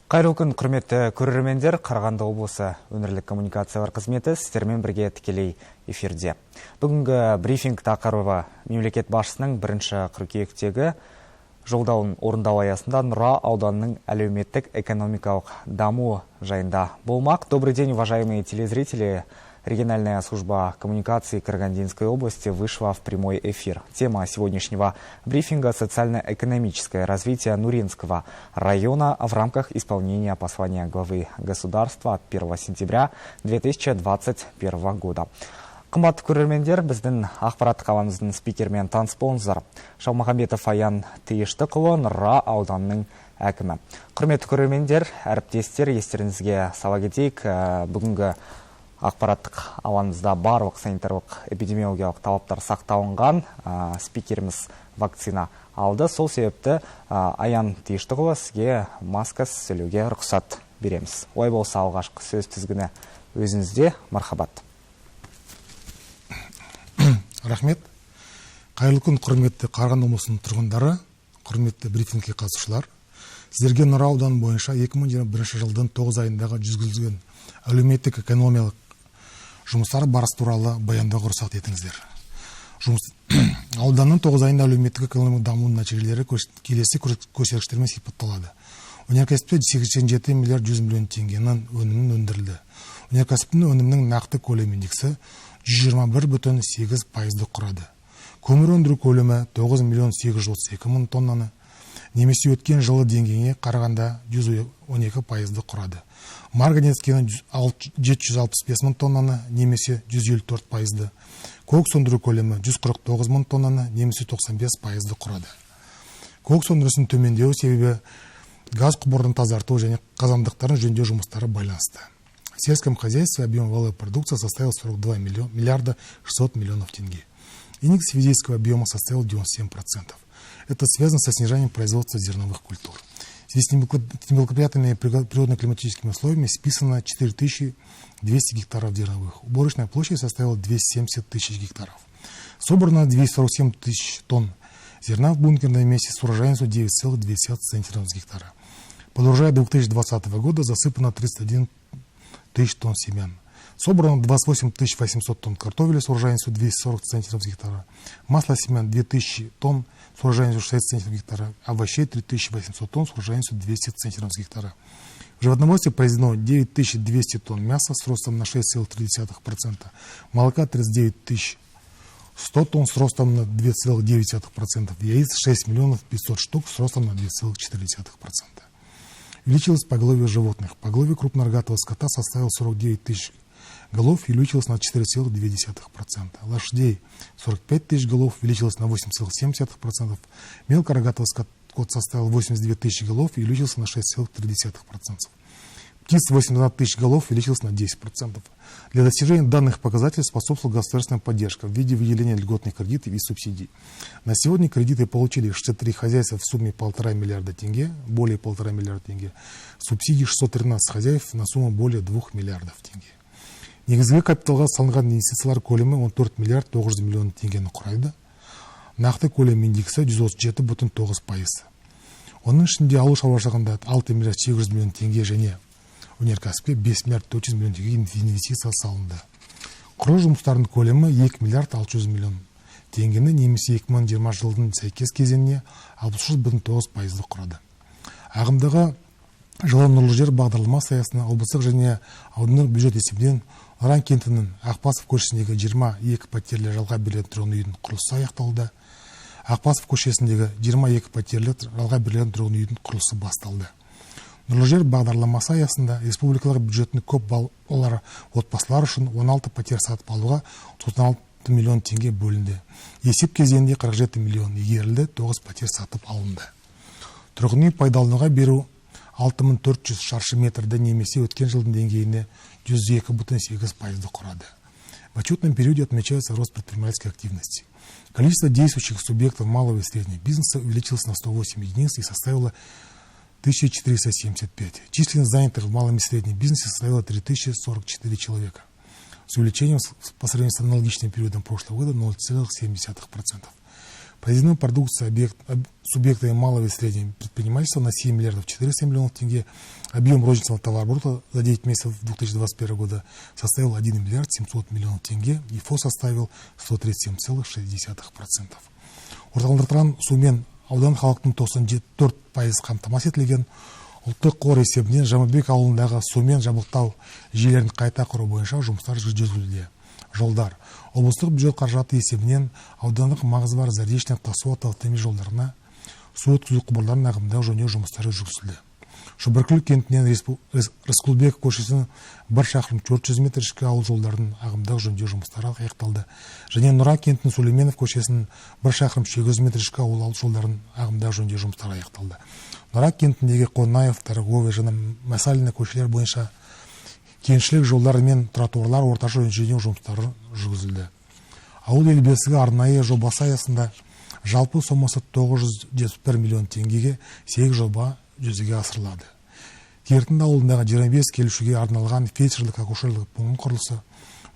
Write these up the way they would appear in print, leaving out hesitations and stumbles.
Қайырлы күн, құрметті көрермендер. Қарағанды облысы өңірлік коммуникациялар қызметі сіздермен бірге тікелей эфирде. Бүгінгі брифинг тақырыбы мемлекет басшысының 1 қыркүйектегі жолдауын орындау аясында Нұра ауданының әлеуметтік экономикалық дамуы жайында болмақ. Добрый день, уважаемые телезрители. Региональная служба коммуникации Карагандинской области вышла в прямой эфир. Тема сегодняшнего брифинга – социально-экономическое развитие Нуринского района в рамках исполнения послания главы государства от 1 сентября 2021 года. Қымбатты көрермендер, біздің ақпарат қаламыздың спикермен таныс болыңыздар. Шалмағамбетов Аян Тиыштықұлы, Нұра ауданының әкімі. Құрметті көрермендер, әріптестер, естеріңізге сала кетейік, бүгінгі ақпараттық алаңымызда барлық санитарлық эпидемиологиялық талаптар сақталынған, спикеріміз вакцина алды. Сол себепті Аян Тиыштықұлы, сізге маскасыз сөйлеуге рұқсат береміз. Олай болса, алғашқы сөз тізгіні өзіңізде. Мархабат. Рахмет. Қайырлы күн, құрметті Қарағанды облысының тұрғындары, құрметті брифингке қатысушылар. Сіздерге Нұра ауданы бойынша 2021 жылдың 9 айындағы жүргізілген әлеуметтік экономикалық жұмыстар барысы туралы баяндауға рұқсат етіңіздер. Ауданның 9 айында әлеуметтік экономикалық дамуының нәтижелері келесі көрсеткіштермен сипатталады. Өнеркәсіпте 87 миллиард 100 миллион теңгенің өнімін өндірілді. Өнеркәсіптің өнімінің нақты көлем индексі 121,8% құрады. Көмір өндіру көлемі 9 миллион 832 мың тоннаны, немесе өткен жылы деңгейіне қарағанда 112% құрады. Марганец кені 765 мың тоннаны, немесе 154%. Кокс өндіру көлемі 149 мың тоннаны, немесе 95% құрады. Кокс өндірісінің төмендеуі себебі газ құбырын тазарту және қазандықтарын жөндеу жұмыстары байланысты. В сельском хозяйстве объем валовой продукции составил 42 миллиарда 600 миллионов тенге. Индекс физического объема составил 97%. Это связано со снижением производства зерновых культур. В связи с неблагоприятными природно-климатическими условиями списано 4200 гектаров зерновых. Уборочная площадь составила 270 тысяч гектаров. Собрано 247 тысяч тонн зерна в бункерном месте с урожайностью 9,2 центнеров с гектара. Под урожай 2020 года засыпано 31 тысяч тонн семян. Собрано 28 800 тонн картофеля с урожайностью 240 центнеров с гектара. Масло семян 2000 тонн с урожайностью 60 центнеров с гектара. Овощей 3800 тонн с урожайностью 200 центнеров с гектара. В животноводстве произведено 9200 тонн мяса с ростом на 6,3%. Молока 39 100 тонн с ростом на 2,9%. Яиц 6 миллионов 500 штук с ростом на 2,4%. Увеличилось поголовье животных. Поголовье крупнорогатого скота составило 49 тысяч голов и увеличилось на 4,2%. Лошадей 45 тысяч голов увеличилось на 8,7%. Мелкорогатого скот составил 82 тысячи голов и увеличился на 6,3%. Птиц 81 тысяч голов увеличилось на 10%. Для достижения данных показателей способствовала государственная поддержка в виде выделения льготных кредитов и субсидий. На сегодня кредиты получили 63 хозяйства в сумме 1,5 миллиарда тенге, более 1,5 миллиарда тенге. Субсидии 613 хозяев на сумму более 2 миллиардов тенге. Негізгі капиталға салынған инвестициялар көлемі 14 миллиард 900 миллион теңгені құрайды. Нақты көлем индексі 137,9%. Оның ішінде ауыл шаруашылығында 6 миллиард 800 миллион теңге және өнеркәсіпке 5 миллиард 400 миллион теңге инвестиция салынды. Құрылыс жұмыстарының көлемі 2 миллиард 600 миллион теңгені, немесе 2020 жылдың сәйкес кезеңіне 63,9% құрады. Ағымдағы жылы нұрлы жер бағдарламасы аясында облыстық және аудандық бюджет есебінен Нұран кентінің Ақбасов көшесіндегі 22 пәтерлі жалға берілетін тұрғын үйдің құрылысы аяқталды. Ақбасов көшесіндегі 22 пәтерлі жалға берілетін тұрғын үйдің құрылысы басталды. Нұрлы жер бағдарламасы аясында республикалық бюджеттің көп балалы отбасылар үшін 16 пәтер сатып алуға 96 миллион теңге бөлінді. Есеп кезеңінде 47 миллион игерілді, 9 пәтер сатып алынды. Тұрғын үй пайдалануға беру 6400 шаршы метрді, немесе өткен жылдың деңгейіне 102,8% құрады. В отчетном периоде отмечается рост предпринимательской активности. Количество действующих субъектов малого и среднего бизнеса увеличилось на 108 единиц и составило 1475. Численность занятых в малом и среднем бизнесе составила 3044 человека, с увеличением по сравнению с аналогичным периодом прошлого года 0,7%. Произведена продукция субъектами малого и среднего предпринимательства на 7 миллиардов 400 миллионов тенге. Объем розничного товарооборота за 9 месяцев 2021 года составил 1 миллиард 700 миллионов тенге, и ФО составил 137,6%. Орталықтандырылған сумен аудан халықтың 94% қамтамасыз етілген. Ұлттық қор есебінен Жамабек ауылындағы сумен жабдықтау жүйелерін қайта құру бойынша жұмыстар жүргізілуде. Жолдар. Облыстық бюджет қаражаты есебінен аудандық маңызы бар Заречный, Тасуат, Алтыми жолдарына су өткізу құбырларын ағымдағы жөндеу жұмыстары жүргізілді. Шұбаркөл кентінен Рысқұлбек көшесінің 1 шақырым 400 метр ішкі ауыл жолдарының ағымдағы жөндеу жұмыстары аяқталды. Және Нұра кентінің Сүлейменов көшесінің 1 шақырым 800 метр ішкі ауыл жолдарының ағымдағы жөндеу жұмыстары аяқталды. Нұра кентіндегі Қонаев, Торговый және Масалина көшелер бойынша кеншілік жолдар мен тротуарлар орташа жөндеу жұмыстары жүргізілді. Ауыл ел бесігі арнайы жобасы аясында жалпы сомасы 971 миллион теңгеге 8 жоба жүзеге асырылады. Кертінді ауылындағы 25 келушіге арналған фельдшерлік акушерлік пункт құрылысы,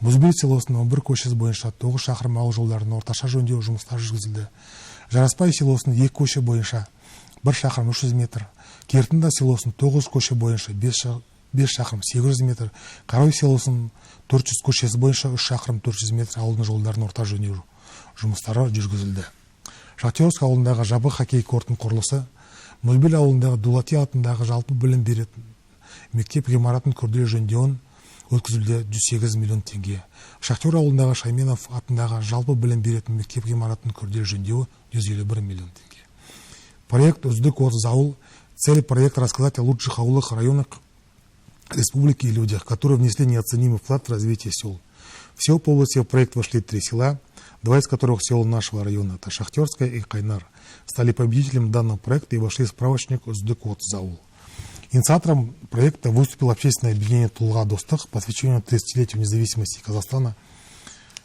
Мұзбел селосының 11 көшесі бойынша 9 шақырым ауыл жолдарының орташа жөндеу жұмыстары жүргізілді. Жараспай селосының 2 көше бойынша 1 шақырым 300 метр, Кертінді селосының 9 көше бойынша 5 шақырым 800 метр, Қарой селосының 400 көшесі бойынша 3 шақырым 400 метр ауылдың жолдарын орта жөндеу жұмыстары жүргізілді. Шахтерск ауылындағы жабық хоккей кортының құрылысы, Мұзбел ауылындағы Дулати атындағы жалпы білім беретін мектеп ғимаратын күрделі жөндеуін өткізілді 108 миллион теңге. Шахтер ауылындағы Шайменов атындағы жалпы білім беретін мектеп ғимаратын күрделі жөндеуі 151 миллион теңге. Проект «Үздік 30 ауыл». Цель проекта рассказать о лучших аулах районах республики и людях, которые внесли неоценимый вклад в развитие сел. Всего по области в проект вошли 3 села, 2 из которых села нашего района, это Шахтерская и Кайнар, стали победителем данного проекта и вошли в справочник «Үздік 30 ауыл». Инициатором проекта выступило общественное объединение «Тулга Достық», посвященное 30-летию независимости Казахстана.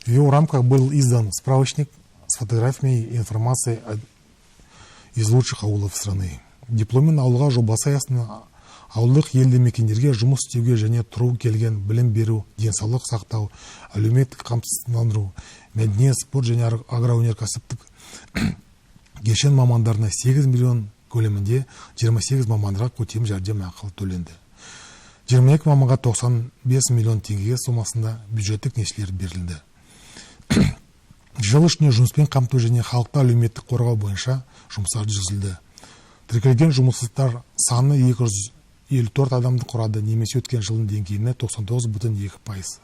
В его рамках был издан справочник с фотографиями и информацией из лучших аулов страны. Дипломмен ауылға жобасы аясында ауылдық елді мекендерге жұмыс істеуге және тұру келген білім беру, денсаулық сақтау, әлеуметтік қамсыздандыру, мәдениет, спорт және агроөнеркәсіптік кешен мамандарына 8 миллион көлемінде 28 мамандарға көтем жәрдем ақылы төленді. 22 маманға 95 миллион теңгеге сомасында бюджеттік несиелер берілді. Жыл ішінде жұмыспен қамту және халықты әлеуметтік қорғау бойынша жұмыстар жүргізілді. Тіркелген жұмыссыздар саны 254 адамды құрады, немесе өткен жылдың деңгейіне 99,2%.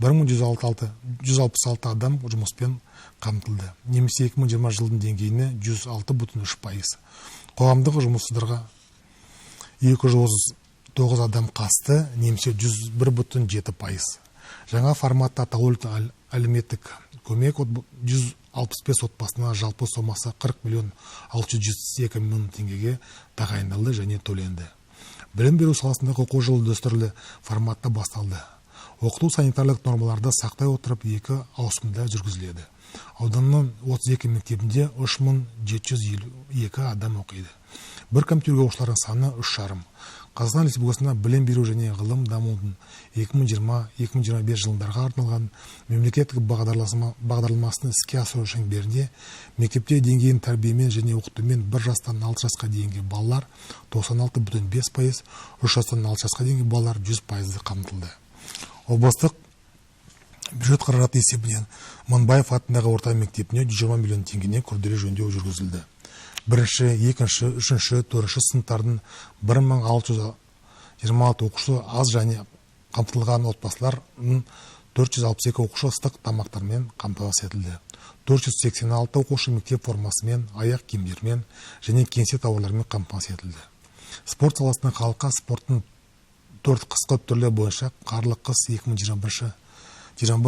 1166 адам жұмыспен қамтылды, немесе 2020 жылдың деңгейіне 106,3%. Қоғамдық жұмыссыздарға 239 адам қатысты, немесе 101,7%. Жаңа форматта атаулы әлеуметтік көмек 165 отбасына жалпы сомасы 40 миллион 602 миллион теңгеге тағайындалды және төленді. Білім беру саласындағы оқу жылы дәстүрлі форматта басталды. Оқыту санитарлық нормаларды сақтай отырып 2 ауысымда жүргізіледі. Ауданның 32 мектебінде 3752 адам оқиды. Бір компьютерге оқушылардың саны 3,5. Қазақстан Республикасында білім беру және ғылым дамудың 2020-2025 жылдарға арналған мемлекеттік бағдарламасының іске асыру шеңберінде мектепте деңгейін тәрбиемен және оқытумен 1 жастан 6 жасқа дейінгі балалар 96,5%, 3 жастан 6 жасқа дейінгі балалар 100% қамтылды. Облыстық бюджет қаражаты есебінен Мыңбаев атындағы орта мектепіне 120 миллион теңгеге күрделі жөндеу жүргізілді. 1-ші, 2-ші, 3-ші, 4-ші сыныптардың 1626 оқушы аз және қамтылған отбасылардың 462 оқушы ыстық тамақтармен қамтамасыз етілді. 486 оқушы мектеп формасымен, аяқ киімдермен және кеңсе тауарларымен қамтамасыз етілді. Спорт саласында халыққа спорттың 4 қысқы түрлері бойынша қарлық қыс 2021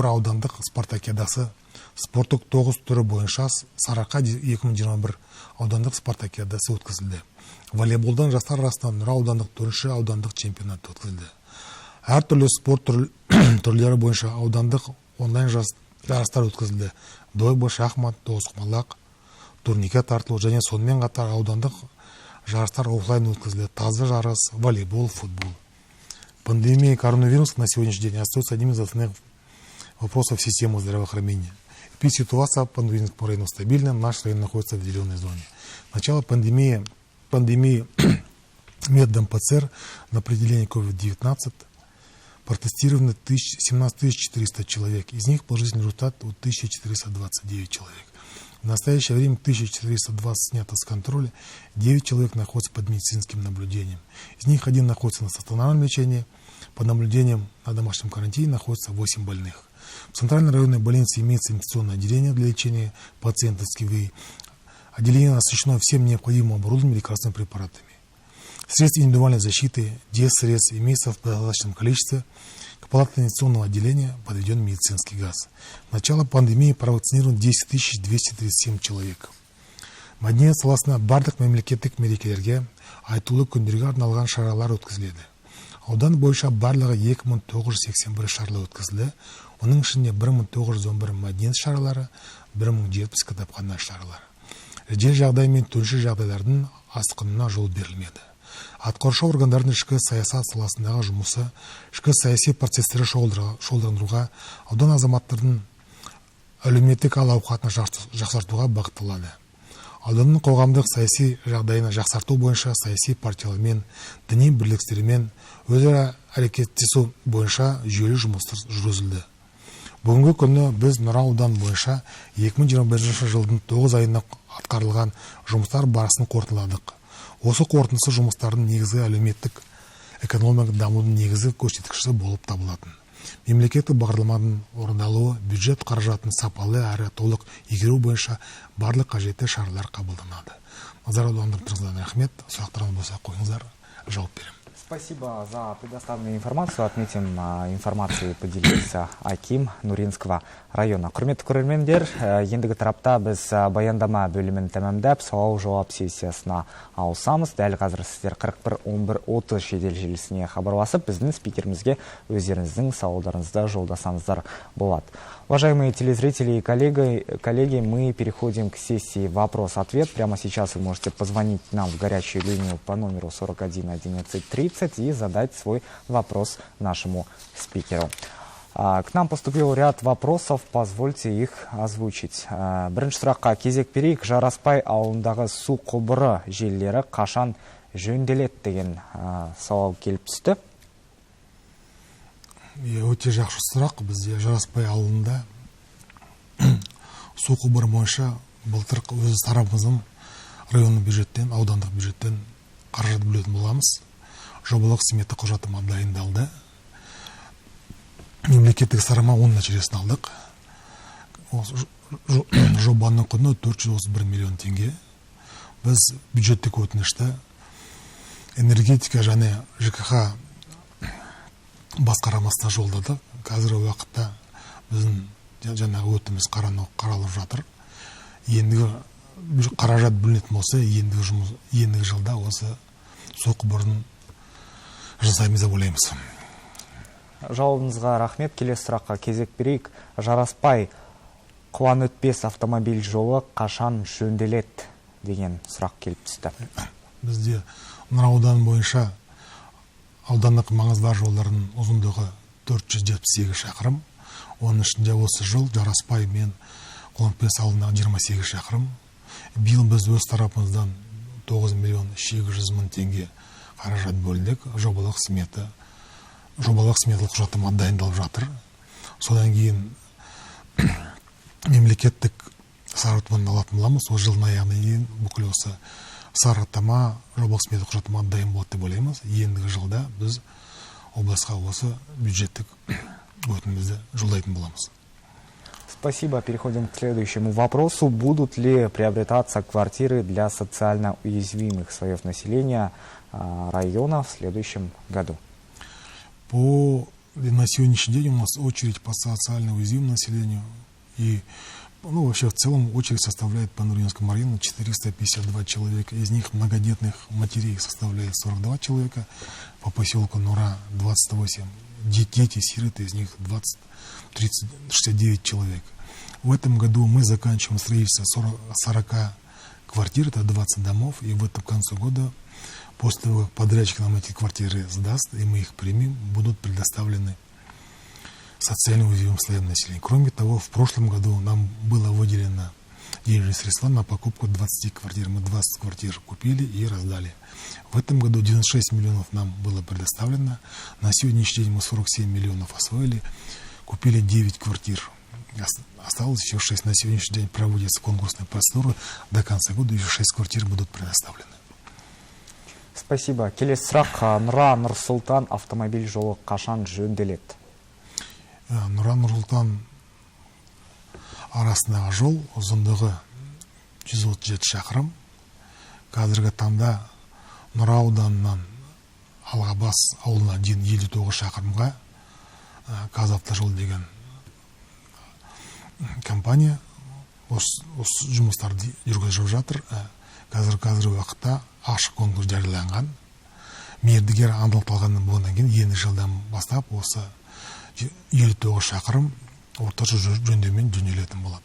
аудандық спартакиадасы, спорттық 9 түрі бойынша Сарыарқа 2021 аудандық спартакиадасы өткізілді. Волейболдан жастар арасында Нұра аудандық 4-ші аудандық чемпионат өткізілді. Әр түрлі спорт түрлері бойынша аудандық онлайн жарыстар өткізілді. Дойбы, шахмат, тоғызқұмалақ, турникке тартылу және сонымен қатар аудандық жарыстар офлайн өткізілді. Тазы жарыс, волейбол, футбол. Пандемия коронавируса на сегодняшний день остается одним из основных вопросов системы здравоохранения. принципе, ситуация по Нуринскому району стабильна. Наш район находится в зеленой зоне. Начало пандемии методом ПЦР на определение COVID-19 протестировано 17 400 человек. Из них положительный результат у 1429 человек. В настоящее время 1420 снято с контроля, 9 человек находятся под медицинским наблюдением. Из них один находится на стационарном лечении, под наблюдением на домашнем карантине находится 8 больных. В Центральной районной больнице имеется инфекционное отделение для лечения пациентов с КИВИ. Отделение оснащено всем необходимым оборудованием и лекарственными препаратами. Средств индивидуальной защиты, диез-средств имеется в достаточном количестве. К палате инфекционного отделения подведен медицинский газ. В начало пандемии провакцинировано 10 237 человек. Мәдениет саласына бардық мемлекеттік мерекелерге айтулы күндерге арналған шаралар өткізіледі. Аудан бойынша барлығы 2981 шара өткізілді. Оның ішінде 1911 мәдениет шаралары, 1070 кітапхана шаралары. Жедел жағдай мен төтенше жағдайлардың асқынына жол берілмеді. Атқарушы органдардың ішкі саясат саласындағы жұмысы, ішкі саяси процестері шұғылдандыруға, аудан азаматтардың әлеуметтік әл-ауқатын жақсартуға бағытталады. Ауданның қоғамдық саяси жағдайын жақсарту бойынша саяси партиялармен, діни бірлестіктермен өзара әрекеттесу бойынша жүйелі жұмыстар жүргізілді. Бүгінгі күні біз Нұра ауданы бойынша 2021 жылдың 9 айында атқарылған жұмыстар барысын қорытындыладық. Осы қорытындысы жұмыстардың негізгі әлеуметтік экономикалық дамудың негізгі көрсеткіші болып табылатын. Мемлекеттік бағдарламаның орындалуы, бюджет қаражатын сапалы әрі толық игеру бойынша барлық қажетті шаралар қабылданады. Назар аударғандарыңызға рахмет. Сұрақтарыңыз болса қойыңыздар, жауап беремін. Спасибо за предоставленную информацию. Отметим, информацией поделился Аким Нуринского района. Құрметті көрермендер, ендігі тарапта біз баяндама бөлімін тәмамдап, сауал-жауап сессиясына ауысамыз. Дәл қазір сіздер 41-11-30 шетел желісіне хабарласып, біздің спикерімізге өздеріңіздің сауалдарыңызды жолдасаңыздар болады. Уважаемые телезрители и коллеги, мы переходим к сессии «Вопрос-ответ». Прямо сейчас вы можете позвонить нам в горячую линию по номеру 41 11 30 и задать свой вопрос нашему спикеру. К нам поступил ряд вопросов, позвольте их озвучить. Бірінші сұраққа кезек берейік. Жараспай ауылындағы су құбыры желілері қашан жөнделеді деген сауал келіп түсті. Өте жақсы сұрақ. Бізде Жараспай ауылында су құбыры бойынша былтыр өз тарапымыздың районның бюджеттен, аудандық бюджеттен қаражат бөлетін боламыз. Жобалық смета құжаты дайындалды. Мемлекеттік сарама 10 нәтижесін алдық. Жобаның құны 431 миллион теңге. Біз бюджеттік өтінішті энергетика және ЖКХ басқарамасына жолдадық. Қазіргі уақытта біздің жаңағы өтіміз қаралып жатыр. Ендігі қаражат бөлінетін болса, ендігі жылда осы су құбырын жасаймыз деп ойлаймыз. Жауабыңызға рахмет. Келесі сұраққа кезек берейік. Жараспай Қуан өтпес автомобиль жолы қашан жөнделеді деген сұрақ келіп түсті. Бізде Нұра ауданы бойынша аудандық маңызы бар жолдардың ұзындығы 478 шақырым. Оның ішінде осы жыл Жараспай мен Қуан өтпес ауылындағы 28 шақырым. Биыл біз өз тарапымыздан 9 миллион 800 мың теңге қаражат бөлдік. Жобалық сметалық құжаттама дайындалып жатыр. Содан кейін мемлекеттік сараптаманы алатын боламыз. Осы жылдың аяғына дейін бүкіл осы сараптама, жобалық сметалық құжаттама дайын болады деп ойлаймыз. Ендігі жылда біз облысқа осы бюджеттік өтінімізді жолдайтын боламыз. Спасибо. Переходим к следующему вопросу. Будут ли приобретаться квартиры для социально уязвимых слоев населения района в следующем году? На сегодняшний день у нас очередь по социально уязвимому населению. И вообще в целом очередь составляет по Нуринскому району 452 человека. Из них многодетных матерей составляет 42 человека. По поселку Нура 28. Дети-сироты, из них 69 человек. В этом году мы заканчиваем строительство 40 квартир, это 20 домов. И в этом конце года, после того, как подрядчик нам эти квартиры сдаст, и мы их примем, будут предоставлены социальным уязвимым слоям населения. Кроме того, в прошлом году нам было выделено денежные средства на покупку 20 квартир. Мы 20 квартир купили и раздали. В этом году 96 миллионов нам было предоставлено. На сегодняшний день мы 47 миллионов освоили, купили 9 квартир. Осталось еще 6. На сегодняшний день проводятся конкурсные процедуры. До конца года еще 6 квартир будут предоставлены. Спасибо. Келесі сұрақ, Нұра Нұр-Сұлтан автомобиль жолы қашан жөнделеді? Нұра Нұр-Сұлтан арасындағы жол ұзындығы 137 шақырым. Қазіргі таңда Нұра ауданынан Алғабас ауылына дейін 59 шақырымға Қазавтожол деген компания осы жұмыстарды жүргізіп жатыр. Қазіргі уақытта ашық конкурс жарияланған. Мердігер анықталғаннан болғаннан кейін енді жылдан бастап осы 59 шақырым орташа жөндеумен жөнделетін болады.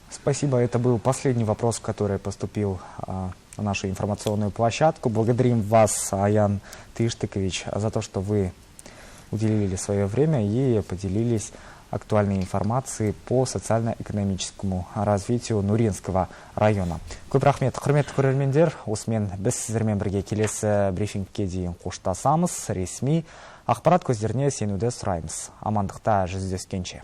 Спасибо. Это был последний вопрос, который поступил на нашу информационную площадку. Благодарим вас, Аян Тыштыкович, за то, что вы уделили свое время и поделились актуальной информацией по социально-экономическому развитию Нуринского района. Көп рахмет, құрметті көрермендер. Осымен біз сіздермен бірге келесі брифингке дейін қоштасамыз. Ресми ақпарат көздеріне сенуді сұраймыз. Амандықта жүздескенше.